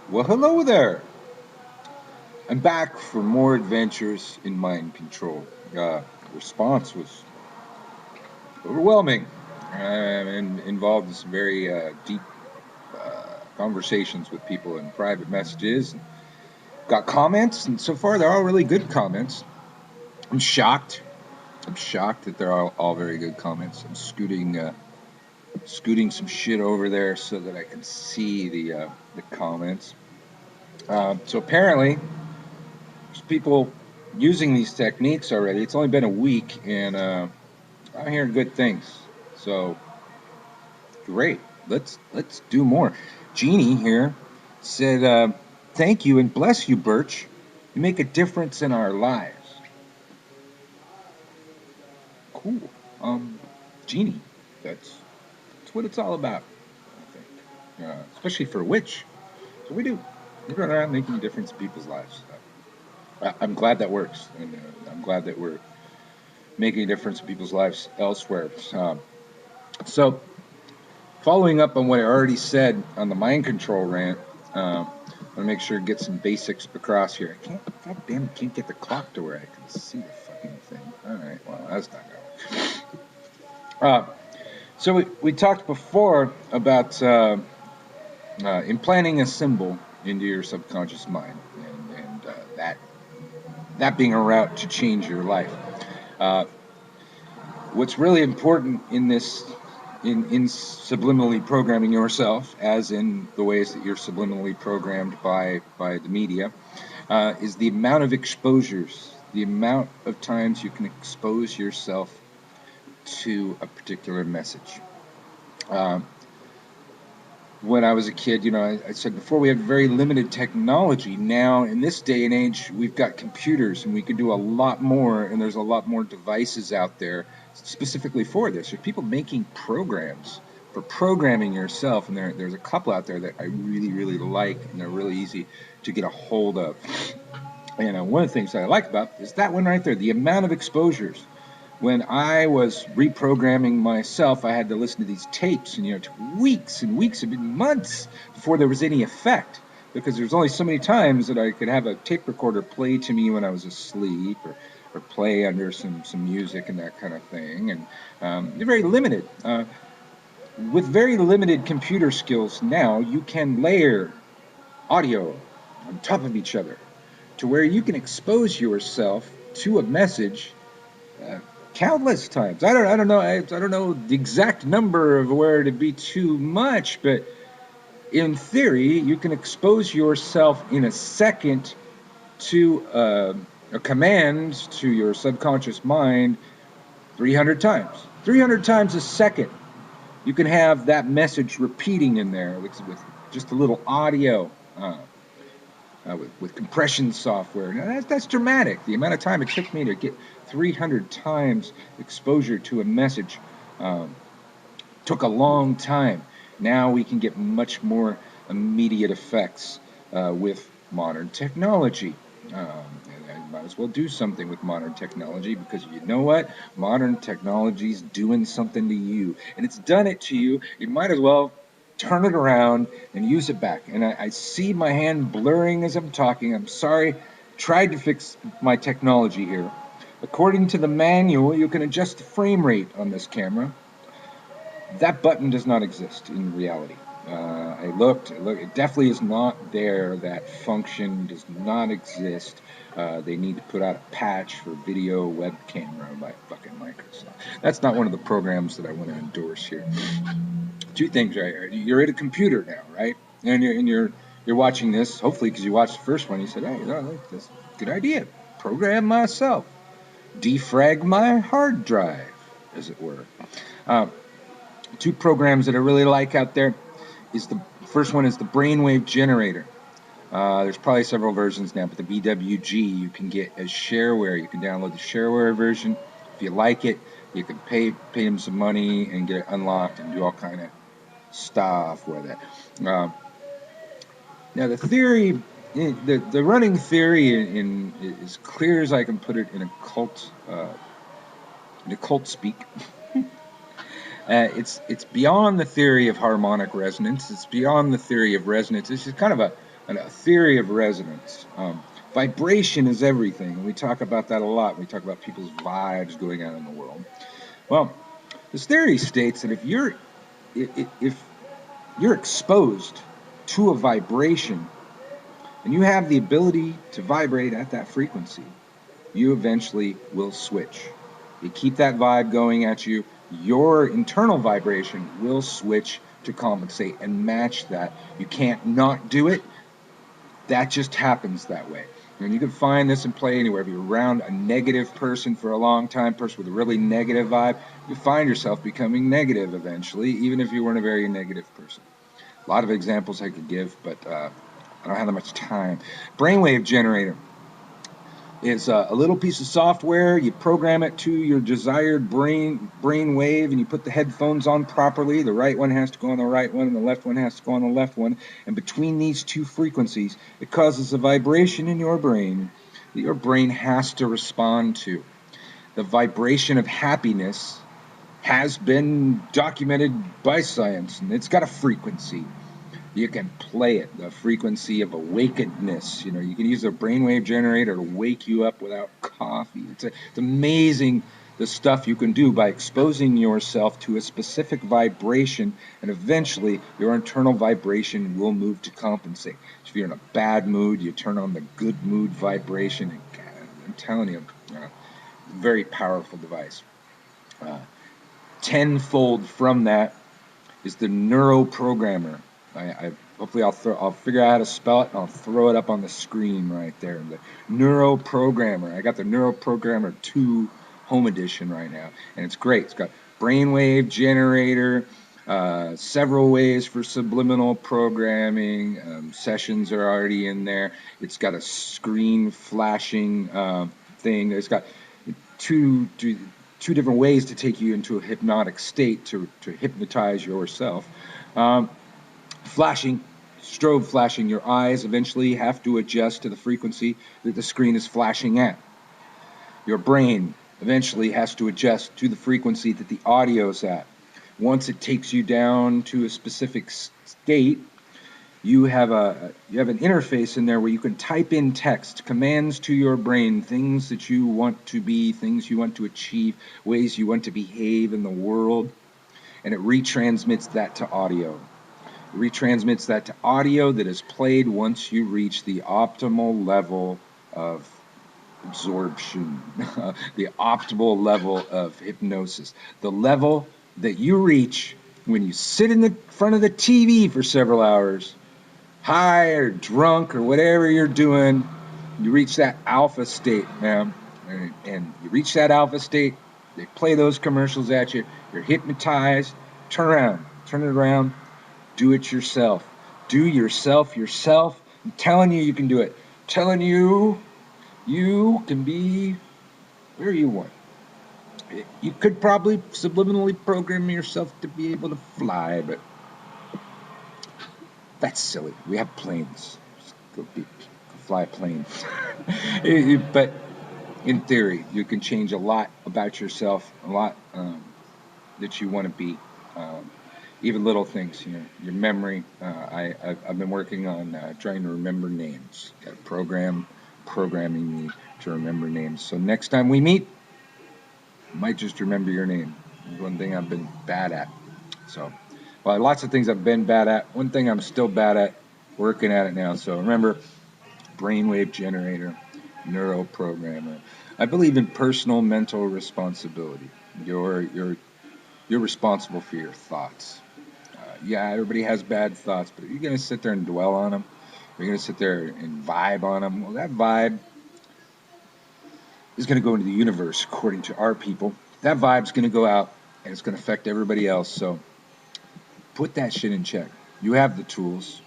Well, hello there. I'm back for more adventures in mind control. The response was overwhelming and involved in some very deep conversations with people in private messages. Got comments, and so far they're all really good comments. I'm shocked. I'm shocked that they're all very good comments. I'm scooting some shit over there so that I can see the comments. So apparently, there's people using these techniques already. It's only been a week, and I'm hearing good things. So great. Let's do more. Jeannie here said, "Thank you and bless you, Birch. You make a difference in our lives." Cool. Jeannie, that's what it's all about. I think, especially for a witch. So we do. We're going around making a difference in people's lives. I'm glad that works, and I'm glad that we're making a difference in people's lives elsewhere. So, following up on what I already said on the mind control rant, I want to make sure to get some basics across here. Can't get the clock to where I can see the fucking thing. All right, well, that's not going. So we talked before about implanting a symbol into your subconscious mind, and that being a route to change your life. Uh, what's really important in this in subliminally programming yourself, as in the ways that you're subliminally programmed by the media, is the amount of exposures, the amount of times you can expose yourself to a particular message. When I was a kid, I said before, we had very limited technology. Now, in this day and age, we've got computers and we can do a lot more, and there's a lot more devices out there specifically for this. There's people making programs for programming yourself, and there's a couple out there that I really, really like, and they're really easy to get a hold of. And one of the things that I like about is that one right there, the amount of exposures. When I was reprogramming myself, I had to listen to these tapes, and it took weeks and weeks, and months before there was any effect, because there's only so many times that I could have a tape recorder play to me when I was asleep, or play under some music and that kind of thing, and they're very limited. With very limited computer skills now, you can layer audio on top of each other to where you can expose yourself to a message uh, countless times. I don't know the exact number of where it'd be too much, but in theory, you can expose yourself in a second to a command to your subconscious mind 300 times. 300 times a second. You can have that message repeating in there with just a little audio. With compression software. Now that's dramatic. The amount of time it took me to get 300 times exposure to a message took a long time. Now we can get much more immediate effects with modern technology. And I might as well do something with modern technology, because you know what? Modern technology's doing something to you, and it's done it to you. You might as well turn it around and use it back. And I see my hand blurring as I'm talking. I'm sorry. Tried to fix my technology here. According to the manual, you can adjust the frame rate on this camera. That button does not exist in reality. I looked, it definitely is not there. That function does not exist. They need to put out a patch for video web camera by fucking Microsoft. That's not one of the programs that I want to endorse here. Two things right here. You're at a computer now, right? And you're watching this, hopefully because you watched the first one. You said, hey, that's a good idea. Program myself. Defrag my hard drive, as it were. Two programs that I really like out there is the first one is the Brainwave Generator. There's probably several versions now, but the BWG you can get as shareware. You can download the shareware version. If you like it, you can pay them some money and get it unlocked and do all kind of stuff with it. Now the theory, the running theory in as clear as I can put it in occult speak. It's beyond the theory of harmonic resonance. It's beyond the theory of resonance. It's just kind of a theory of resonance. Vibration is everything, and we talk about that a lot. We talk about people's vibes going out in the world. Well, this theory states that if you're exposed to a vibration and you have the ability to vibrate at that frequency, you eventually will switch. You keep that vibe going at you, your internal vibration will switch to compensate and match that. You can't not do it. That just happens that way. And you can find this in play anywhere. If you're around a negative person for a long time, person with a really negative vibe, you find yourself becoming negative eventually, even if you weren't a very negative person. A lot of examples I could give, but I don't have that much time. Branwave Generator is a little piece of software. You program it to your desired brain wave, and you put the headphones on properly. The right one has to go on the right one, and the left one has to go on the left one. And between these two frequencies, it causes a vibration in your brain that your brain has to respond to. The vibration of happiness has been documented by science, and it's got a frequency. You can play it, the frequency of awakenedness. You know, you can use a brainwave generator to wake you up without coffee. It's amazing the stuff you can do by exposing yourself to a specific vibration, and eventually your internal vibration will move to compensate. So if you're in a bad mood, you turn on the good mood vibration, and I'm telling you, very powerful device. Tenfold from that is the Neuro-Programmer. Hopefully I'll figure out how to spell it, and I'll throw it up on the screen right there. The Neuro-Programmer. I got the Neuro-Programmer 2 Home Edition right now, and it's great. It's got Brainwave Generator, several ways for subliminal programming. Sessions are already in there. It's got a screen flashing thing. It's got two different ways to take you into a hypnotic state to hypnotize yourself. Strobe flashing, your eyes eventually have to adjust to the frequency that the screen is flashing at. Your brain eventually has to adjust to the frequency that the audio is at. Once it takes you down to a specific state, you have an interface in there where you can type in text, commands to your brain, things that you want to be, things you want to achieve, ways you want to behave in the world, and it retransmits that to audio. It retransmits that to audio that is played once you reach the optimal level of absorption, the optimal level of hypnosis, the level that you reach when you sit in the front of the TV for several hours, high or drunk or whatever you're doing. You reach that alpha state, man, and you reach that alpha state, they play those commercials at you, you're hypnotized. Turn it around, do it yourself. Do yourself. I'm telling you can do it. I'm telling you can be where you want. You could probably subliminally program yourself to be able to fly, but that's silly. We have planes. Just go fly a plane. But in theory, you can change a lot about yourself, a lot that you want to be. Even little things, your memory. I've been working on trying to remember names. Got a program programming me to remember names. So next time we meet, I might just remember your name. It's one thing I've been bad at. Well, lots of things I've been bad at. One thing I'm still bad at, working at it now. So remember, Brainwave Generator, Neuro-Programmer. I believe in personal mental responsibility. You're responsible for your thoughts. Yeah, everybody has bad thoughts, but you're going to sit there and dwell on them. You're going to sit there and vibe on them. Well, that vibe is going to go into the universe, according to our people. That vibe's going to go out, and it's going to affect everybody else. So put that shit in check. You have the tools.